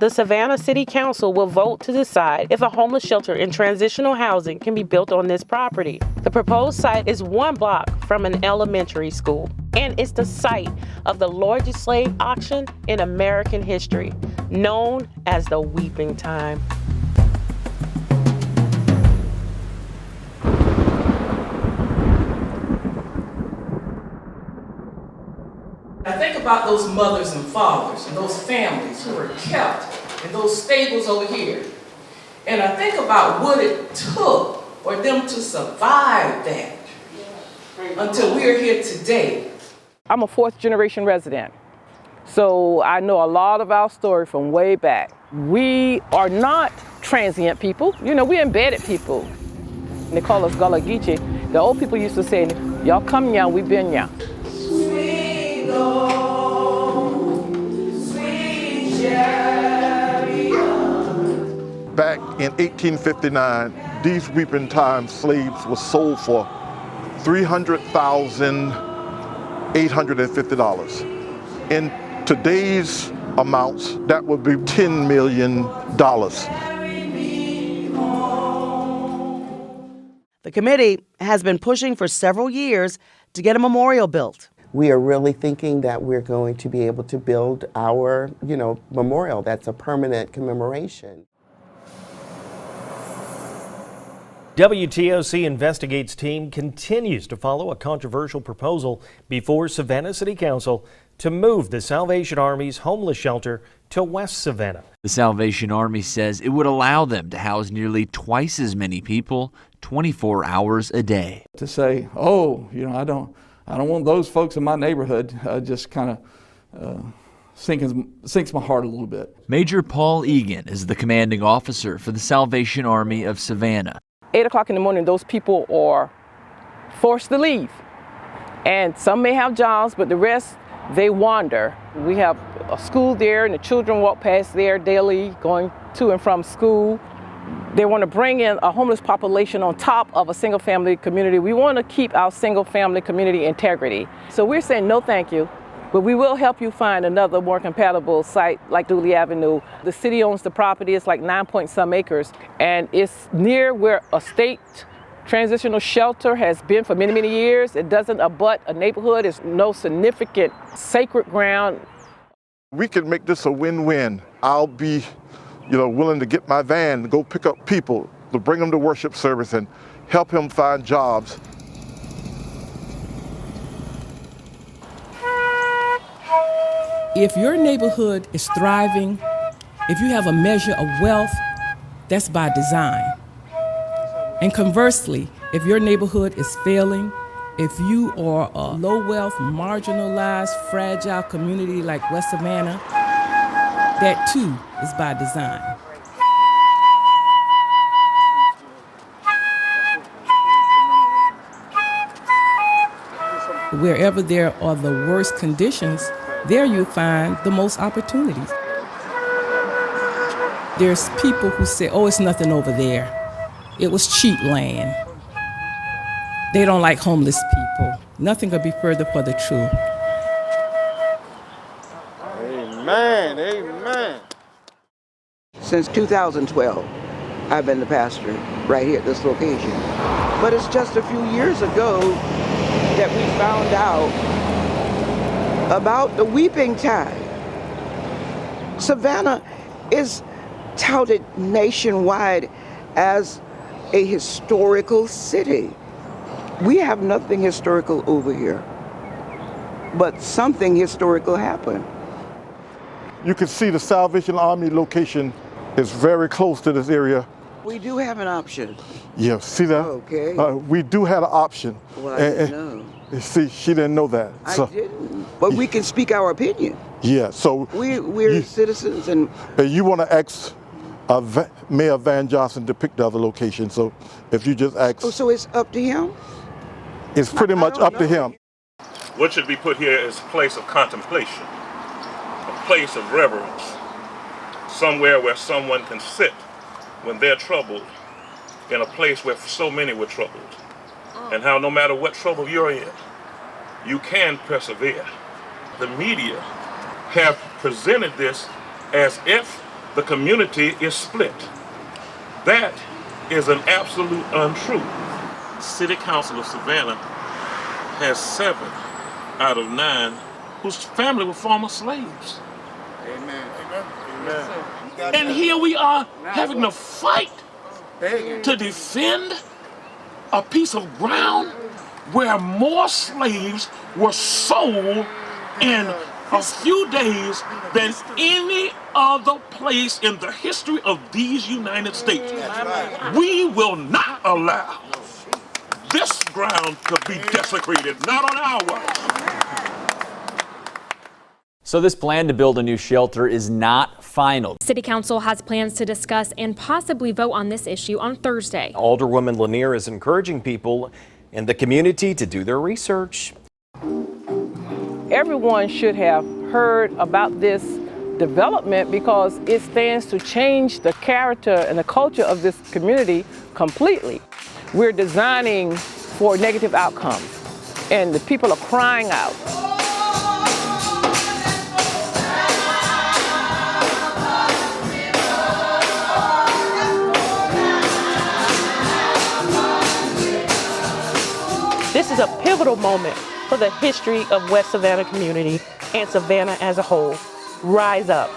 The Savannah City Council will vote to decide if a homeless shelter and transitional housing can be built on this property. The proposed site is 1 block from an elementary school, and it's the site of the largest slave auction in American history, known as the Weeping Time. I think about those mothers and fathers and those families who were kept in those stables over here. And I think about what it took for them to survive that until we're here today. I'm a 4th generation resident, so I know a lot of our story from way back. We are not transient people, we're embedded people. They call us Gullah Geechee. The old people used to say, y'all come now, we been now. Sweet Lord, sweet chariot. Back in 1859, these Weeping Time slaves were sold for $300,850. In today's amounts, that would be $10 million. The committee has been pushing for several years to get a memorial built. We are really thinking that we're going to be able to build our, memorial that's a permanent commemoration. WTOC Investigates team continues to follow a controversial proposal before Savannah City Council to move the Salvation Army's homeless shelter to West Savannah. The Salvation Army says it would allow them to house nearly twice as many people 24 hours a day. To say, I don't want those folks in my neighborhood, just kind of sinks my heart a little bit. Major Paul Egan is the commanding officer for the Salvation Army of Savannah. 8 o'clock in the morning, those people are forced to leave. And some may have jobs, but the rest, they wander. We have a school there, and the children walk past there daily, going to and from school. They want to bring in a homeless population on top of a single-family community. We want to keep our single-family community integrity. So we're saying no thank you, but we will help you find another more compatible site like Dooley Avenue. The city owns the property. It's like 9-point-some acres, and it's near where a state transitional shelter has been for many, many years. It doesn't abut a neighborhood. It's no significant sacred ground. We can make this a win-win. I'll be willing to get my van to go pick up people, to bring them to worship service and help him find jobs. If your neighborhood is thriving, if you have a measure of wealth, that's by design. And conversely, if your neighborhood is failing, if you are a low-wealth, marginalized, fragile community like West Savannah, that too is by design. Wherever there are the worst conditions, there you find the most opportunities. There's people who say, it's nothing over there. It was cheap land. They don't like homeless people. Nothing could be further for the truth. Amen, amen. Since 2012, I've been the pastor right here at this location. But it's just a few years ago that we found out about the Weeping Time. Savannah is touted nationwide as a historical city. We have nothing historical over here, but something historical happened. You can see the Salvation Army location is very close to this area. We do have an option. Yeah, see that? Okay. We do have an option. Well, I didn't know. See, she didn't know that. I didn't. But we can speak our opinion. Yeah, so we're citizens, and you want to ask Mayor Van Johnson to pick the other location. So if you just ask, so it's up to him. It's pretty much up to him. What should be put here is a place of contemplation, a place of reverence, somewhere where someone can sit when they're troubled, in a place where so many were troubled, and how no matter what trouble you're in, you can persevere. The media have presented this as if the community is split. That is an absolute untruth. City Council of Savannah has 7 out of 9 whose family were former slaves. Amen. Amen. And here we are having to fight to defend a piece of ground where more slaves were sold in a few days than any other place in the history of these United States. We will not allow this ground to be desecrated, not on our watch. So this plan to build a new shelter is not final. City Council has plans to discuss and possibly vote on this issue on Thursday. Alderwoman Lanier is encouraging people in the community to do their research. Everyone should have heard about this development because it stands to change the character and the culture of this community completely. We're designing for negative outcomes, and the people are crying out. This is a pivotal moment for the history of West Savannah community and Savannah as a whole. Rise up.